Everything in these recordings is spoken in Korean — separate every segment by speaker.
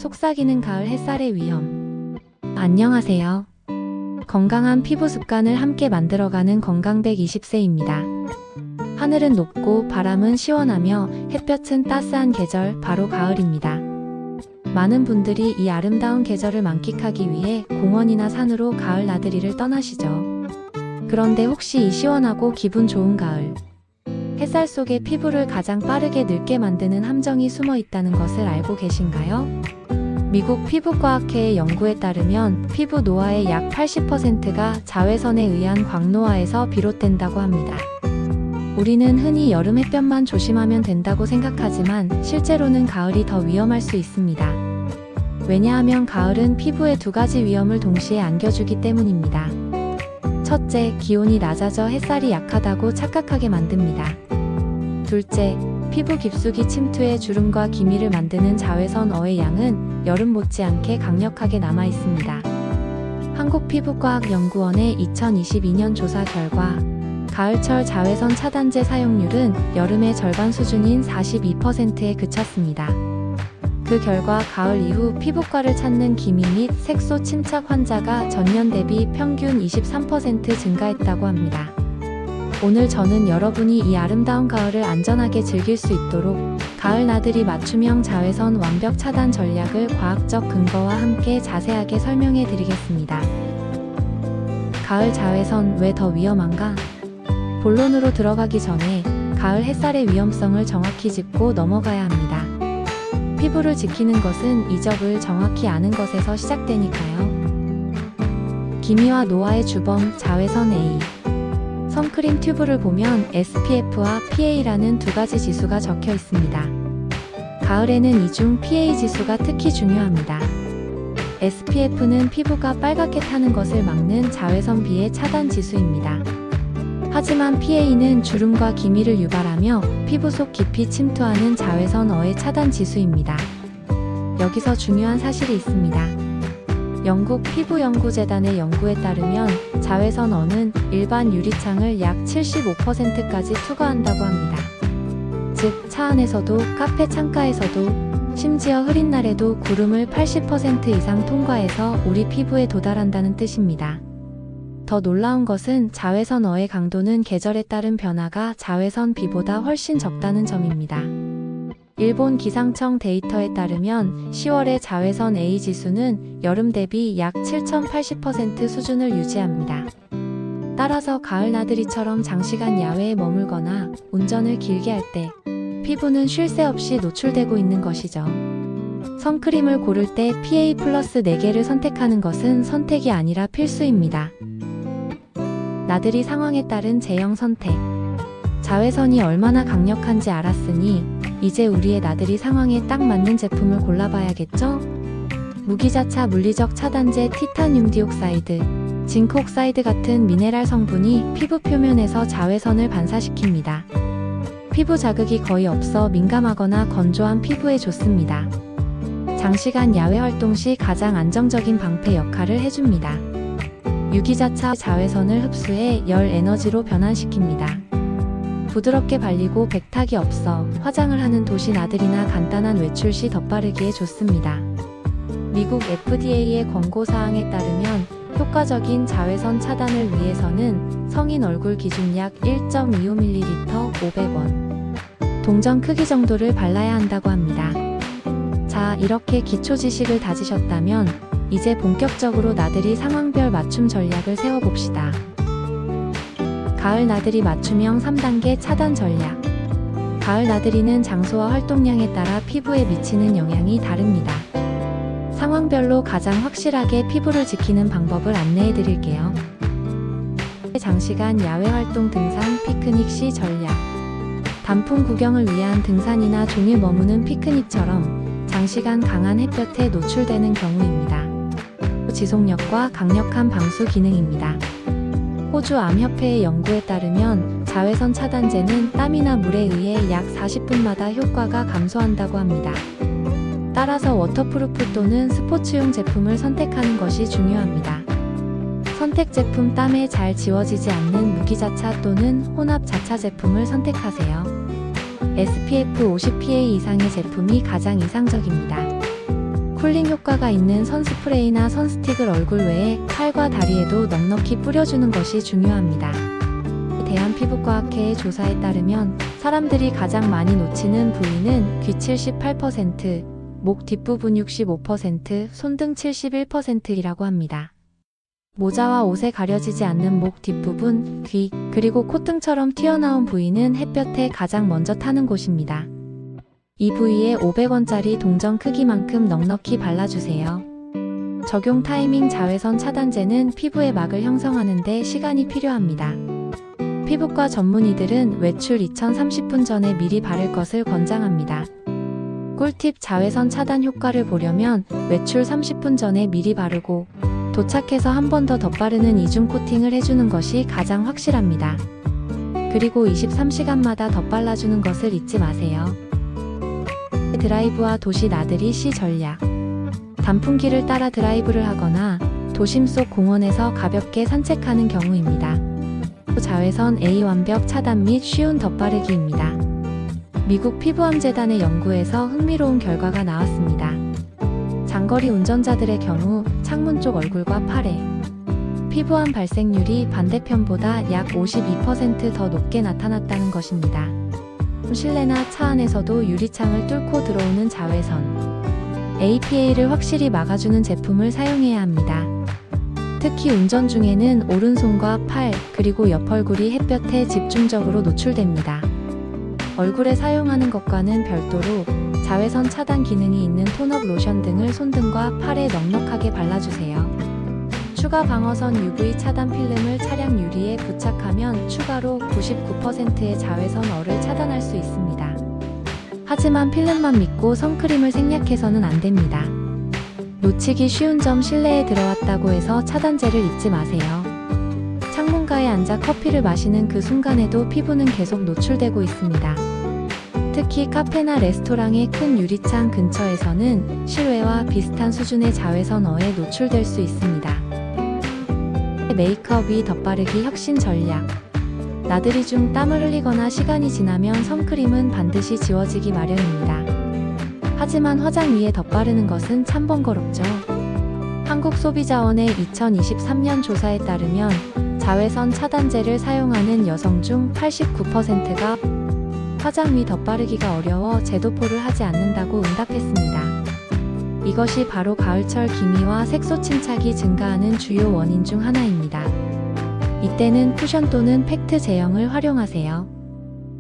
Speaker 1: 속삭이는 가을 햇살의 위험. 안녕하세요. 건강한 피부 습관을 함께 만들어가는 건강 120세입니다. 하늘은 높고 바람은 시원하며 햇볕은 따스한 계절, 바로 가을입니다. 많은 분들이 이 아름다운 계절을 만끽하기 위해 공원이나 산으로 가을 나들이를 떠나시죠. 그런데 혹시 이 시원하고 기분 좋은 가을, 햇살 속에 피부를 가장 빠르게 늙게 만드는 함정이 숨어 있다는 것을 알고 계신가요? 미국 피부과학회의 연구에 따르면 피부 노화의 약 80%가 자외선에 의한 광노화에서 비롯된다고 합니다. 우리는 흔히 여름 햇볕만 조심하면 된다고 생각하지만 실제로는 가을이 더 위험할 수 있습니다. 왜냐하면 가을은 피부에 두 가지 위험을 동시에 안겨주기 때문입니다. 첫째, 기온이 낮아져 햇살이 약하다고 착각하게 만듭니다. 둘째, 피부 깊숙이 침투해 주름과 기미를 만드는 자외선어의 양은 여름 못지않게 강력하게 남아 있습니다. 한국피부과학연구원의 2022년 조사 결과 가을철 자외선 차단제 사용률은 여름의 절반 수준인 42%에 그쳤습니다. 그 결과 가을 이후 피부과를 찾는 기미 및 색소 침착 환자가 전년 대비 평균 23% 증가했다고 합니다. 오늘 저는 여러분이 이 아름다운 가을을 안전하게 즐길 수 있도록 가을 나들이 맞춤형 자외선 완벽 차단 전략을 과학적 근거와 함께 자세하게 설명해 드리겠습니다. 가을 자외선 왜 더 위험한가? 본론으로 들어가기 전에 가을 햇살의 위험성을 정확히 짚고 넘어가야 합니다. 피부를 지키는 것은 이적을 정확히 아는 것에서 시작되니까요. 기미와 노화의 주범 자외선 A. 선크림 튜브를 보면 SPF와 PA라는 두 가지 지수가 적혀 있습니다. 가을에는 이 중 PA 지수가 특히 중요합니다. SPF는 피부가 빨갛게 타는 것을 막는 자외선 B의 차단 지수입니다. 하지만 PA는 주름과 기미를 유발하며 피부 속 깊이 침투하는 자외선어의 차단 지수입니다. 여기서 중요한 사실이 있습니다. 영국 피부연구재단의 연구에 따르면 자외선어는 일반 유리창을 약 75%까지 투과한다고 합니다. 즉, 차 안에서도 카페 창가에서도 심지어 흐린 날에도 구름을 80% 이상 통과해서 우리 피부에 도달한다는 뜻입니다. 더 놀라운 것은 자외선어의 강도는 계절에 따른 변화가 자외선 B보다 훨씬 적다는 점입니다. 일본 기상청 데이터에 따르면 10월의 자외선 A 지수는 여름 대비 약 7080% 수준을 유지합니다. 따라서 가을 나들이처럼 장시간 야외에 머물거나 운전을 길게 할 때 피부는 쉴 새 없이 노출되고 있는 것이죠. 선크림을 고를 때 PA 플러스 4개를 선택하는 것은 선택이 아니라 필수입니다. 나들이 상황에 따른 제형 선택. 자외선이 얼마나 강력한지 알았으니 이제 우리의 나들이 상황에 딱 맞는 제품을 골라봐야겠죠? 무기자차 물리적 차단제 티타늄 디옥사이드, 징크 옥사이드 같은 미네랄 성분이 피부 표면에서 자외선을 반사시킵니다. 피부 자극이 거의 없어 민감하거나 건조한 피부에 좋습니다. 장시간 야외 활동 시 가장 안정적인 방패 역할을 해줍니다. 유기자차 자외선을 흡수해 열 에너지로 변환시킵니다. 부드럽게 발리고 백탁이 없어 화장을 하는 도시 나들이나 간단한 외출 시 덧바르기에 좋습니다. 미국 FDA의 권고사항에 따르면 효과적인 자외선 차단을 위해서는 성인 얼굴 기준 약 1.25ml 500원 동전 크기 정도를 발라야 한다고 합니다. 자, 이렇게 기초 지식을 다지셨다면 이제 본격적으로 나들이 상황별 맞춤 전략을 세워봅시다. 가을 나들이 맞춤형 3단계 차단 전략. 가을 나들이는 장소와 활동량에 따라 피부에 미치는 영향이 다릅니다. 상황별로 가장 확실하게 피부를 지키는 방법을 안내해 드릴게요. 장시간 야외 활동 등산, 피크닉 시 전략. 단풍 구경을 위한 등산이나 종일 머무는 피크닉처럼 장시간 강한 햇볕에 노출되는 경우입니다. 지속력과 강력한 방수 기능입니다. 호주 암협회의 연구에 따르면 자외선 차단제는 땀이나 물에 의해 약 40분마다 효과가 감소한다고 합니다. 따라서 워터프루프 또는 스포츠용 제품을 선택하는 것이 중요합니다. 선택 제품 땀에 잘 지워지지 않는 무기자차 또는 혼합 자차 제품을 선택하세요. SPF 50 PA 이상의 제품이 가장 이상적입니다. 쿨링 효과가 있는 선스프레이나 선스틱을 얼굴 외에 팔과 다리에도 넉넉히 뿌려주는 것이 중요합니다. 대한피부과학회의 조사에 따르면 사람들이 가장 많이 놓치는 부위는 귀 78%, 목 뒷부분 65%, 손등 71%이라고 합니다. 모자와 옷에 가려지지 않는 목 뒷부분, 귀, 그리고 콧등처럼 튀어나온 부위는 햇볕에 가장 먼저 타는 곳입니다. 이 부위에 500원짜리 동전 크기만큼 넉넉히 발라주세요. 적용 타이밍 자외선 차단제는 피부에 막을 형성하는 데 시간이 필요합니다. 피부과 전문의들은 외출 2030분 전에 미리 바를 것을 권장합니다. 꿀팁 자외선 차단 효과를 보려면 외출 30분 전에 미리 바르고 도착해서 한 번 더 덧바르는 이중 코팅을 해주는 것이 가장 확실합니다. 그리고 23시간마다 덧발라주는 것을 잊지 마세요. 드라이브와 도시 나들이 시 전략. 단풍길을 따라 드라이브를 하거나 도심 속 공원에서 가볍게 산책하는 경우입니다. 자외선 A 완벽 차단 및 쉬운 덧바르기입니다. 미국 피부암재단의 연구에서 흥미로운 결과가 나왔습니다. 장거리 운전자들의 경우 창문 쪽 얼굴과 팔에 피부암 발생률이 반대편보다 약 52% 더 높게 나타났다는 것입니다. 실내나 차 안에서도 유리창을 뚫고 들어오는 자외선 APA를 확실히 막아주는 제품을 사용해야 합니다. 특히 운전 중에는 오른손과 팔, 그리고 옆얼굴이 햇볕에 집중적으로 노출됩니다. 얼굴에 사용하는 것과는 별도로 자외선 차단 기능이 있는 톤업 로션 등을 손등과 팔에 넉넉하게 발라주세요. 추가 방어선 UV 차단 필름을 차량 유리에 부착하면 추가로 99%의 자외선어를 차단할 수 있습니다. 하지만 필름만 믿고 선크림을 생략해서는 안 됩니다. 놓치기 쉬운 점 실내에 들어왔다고 해서 차단제를 잊지 마세요. 창문가에 앉아 커피를 마시는 그 순간에도 피부는 계속 노출되고 있습니다. 특히 카페나 레스토랑의 큰 유리창 근처에서는 실외와 비슷한 수준의 자외선어에 노출될 수 있습니다. 메이크업 위 덧바르기 혁신 전략. 나들이 중 땀을 흘리거나 시간이 지나면 선크림은 반드시 지워지기 마련입니다. 하지만 화장 위에 덧바르는 것은 참 번거롭죠. 한국소비자원의 2023년 조사에 따르면 자외선 차단제를 사용하는 여성 중 89%가 화장 위 덧바르기가 어려워 제도포를 하지 않는다고 응답했습니다. 이것이 바로 가을철 기미와 색소 침착이 증가하는 주요 원인 중 하나입니다. 이때는 쿠션 또는 팩트 제형을 활용하세요.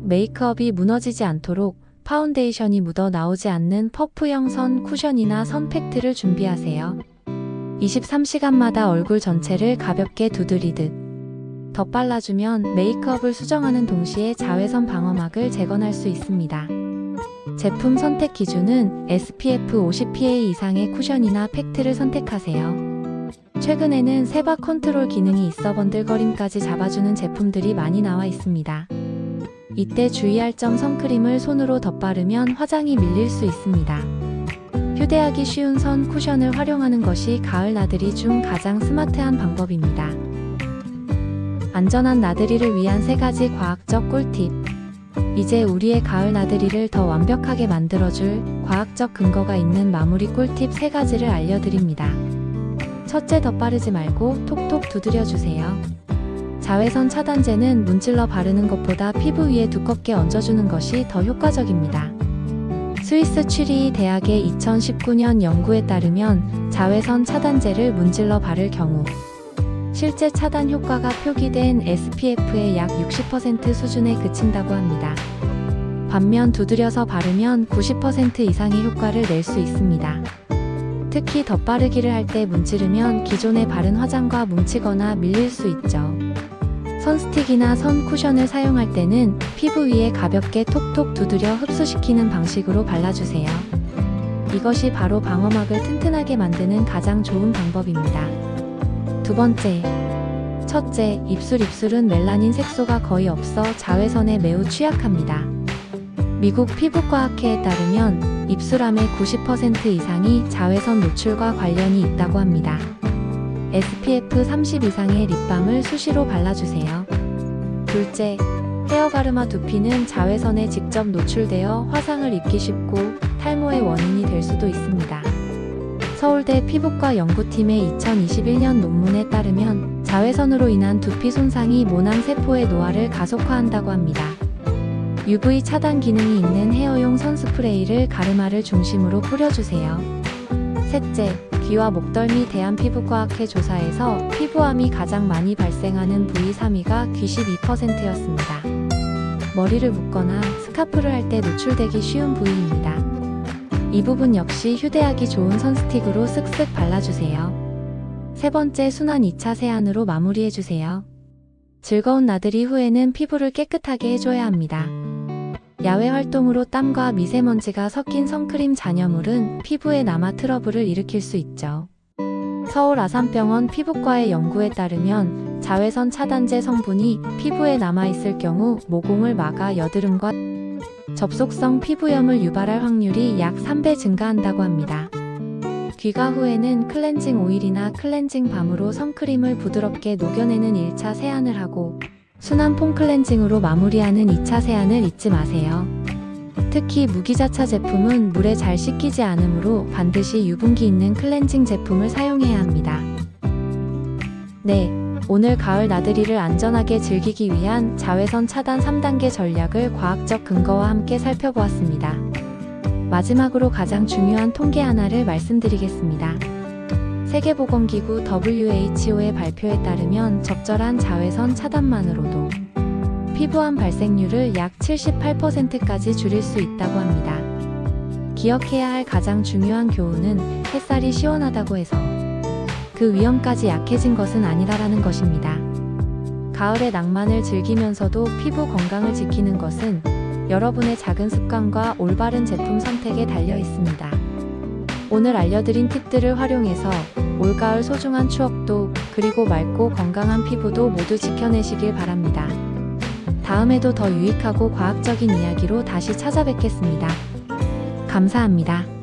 Speaker 1: 메이크업이 무너지지 않도록 파운데이션이 묻어 나오지 않는 퍼프형 선 쿠션이나 선 팩트를 준비하세요. 23시간마다 얼굴 전체를 가볍게 두드리듯 덧발라주면 메이크업을 수정하는 동시에 자외선 방어막을 재건할 수 있습니다. 제품 선택 기준은 SPF 50PA 이상의 쿠션이나 팩트를 선택하세요. 최근에는 세바 컨트롤 기능이 있어 번들거림까지 잡아주는 제품들이 많이 나와 있습니다. 이때 주의할 점 선크림을 손으로 덧바르면 화장이 밀릴 수 있습니다. 휴대하기 쉬운 선 쿠션을 활용하는 것이 가을 나들이 중 가장 스마트한 방법입니다. 안전한 나들이를 위한 3가지 과학적 꿀팁. 이제 우리의 가을 나들이를 더 완벽하게 만들어줄 과학적 근거가 있는 마무리 꿀팁 3가지를 알려드립니다. 첫째, 덧바르지 말고 톡톡 두드려주세요. 자외선 차단제는 문질러 바르는 것보다 피부 위에 두껍게 얹어주는 것이 더 효과적입니다. 스위스 취리히 대학의 2019년 연구에 따르면 자외선 차단제를 문질러 바를 경우 실제 차단 효과가 표기된 SPF의 약 60% 수준에 그친다고 합니다. 반면 두드려서 바르면 90% 이상의 효과를 낼 수 있습니다. 특히 덧바르기를 할 때 문지르면 기존에 바른 화장과 뭉치거나 밀릴 수 있죠. 선스틱이나 선 쿠션을 사용할 때는 피부 위에 가볍게 톡톡 두드려 흡수시키는 방식으로 발라주세요. 이것이 바로 방어막을 튼튼하게 만드는 가장 좋은 방법입니다. 두 번째, 첫째, 입술은 멜라닌 색소가 거의 없어 자외선에 매우 취약합니다. 미국 피부과학회에 따르면 입술암의 90% 이상이 자외선 노출과 관련이 있다고 합니다. SPF 30 이상의 립밤을 수시로 발라주세요. 둘째, 헤어가르마 두피는 자외선에 직접 노출되어 화상을 입기 쉽고 탈모의 원인이 될 수도 있습니다. 서울대 피부과 연구팀의 2021년 논문에 따르면 자외선으로 인한 두피 손상이 모낭 세포의 노화를 가속화한다고 합니다. UV 차단 기능이 있는 헤어용 선스프레이를 가르마를 중심으로 뿌려주세요. 셋째, 귀와 목덜미 대한피부과학회 조사에서 피부암이 가장 많이 발생하는 부위 3위가 귀 12%였습니다. 머리를 묶거나 스카프를 할 때 노출되기 쉬운 부위입니다. 이 부분 역시 휴대하기 좋은 선스틱으로 쓱쓱 발라주세요. 세 번째, 순환 2차 세안으로 마무리해주세요. 즐거운 나들이 후에는 피부를 깨끗하게 해줘야 합니다. 야외 활동으로 땀과 미세먼지가 섞인 선크림 잔여물은 피부에 남아 트러블을 일으킬 수 있죠. 서울 아산병원 피부과의 연구에 따르면 자외선 차단제 성분이 피부에 남아있을 경우 모공을 막아 여드름과 접속성 피부염을 유발할 확률이 약 3배 증가한다고 합니다. 귀가 후에는 클렌징 오일이나 클렌징 밤으로 선크림을 부드럽게 녹여내는 1차 세안을 하고 순한 폼 클렌징으로 마무리하는 2차 세안을 잊지 마세요. 특히 무기자차 제품은 물에 잘 씻기지 않으므로 반드시 유분기 있는 클렌징 제품을 사용해야 합니다. 네, 오늘 가을 나들이를 안전하게 즐기기 위한 자외선 차단 3단계 전략을 과학적 근거와 함께 살펴보았습니다. 마지막으로 가장 중요한 통계 하나를 말씀드리겠습니다. 세계보건기구 WHO의 발표에 따르면 적절한 자외선 차단만으로도 피부암 발생률을 약 78%까지 줄일 수 있다고 합니다. 기억해야 할 가장 중요한 교훈은 햇살이 시원하다고 해서 그 위험까지 약해진 것은 아니라는 것입니다. 가을의 낭만을 즐기면서도 피부 건강을 지키는 것은 여러분의 작은 습관과 올바른 제품 선택에 달려 있습니다. 오늘 알려드린 팁들을 활용해서 올가을 소중한 추억도 그리고 맑고 건강한 피부도 모두 지켜내시길 바랍니다. 다음에도 더 유익하고 과학적인 이야기로 다시 찾아뵙겠습니다. 감사합니다.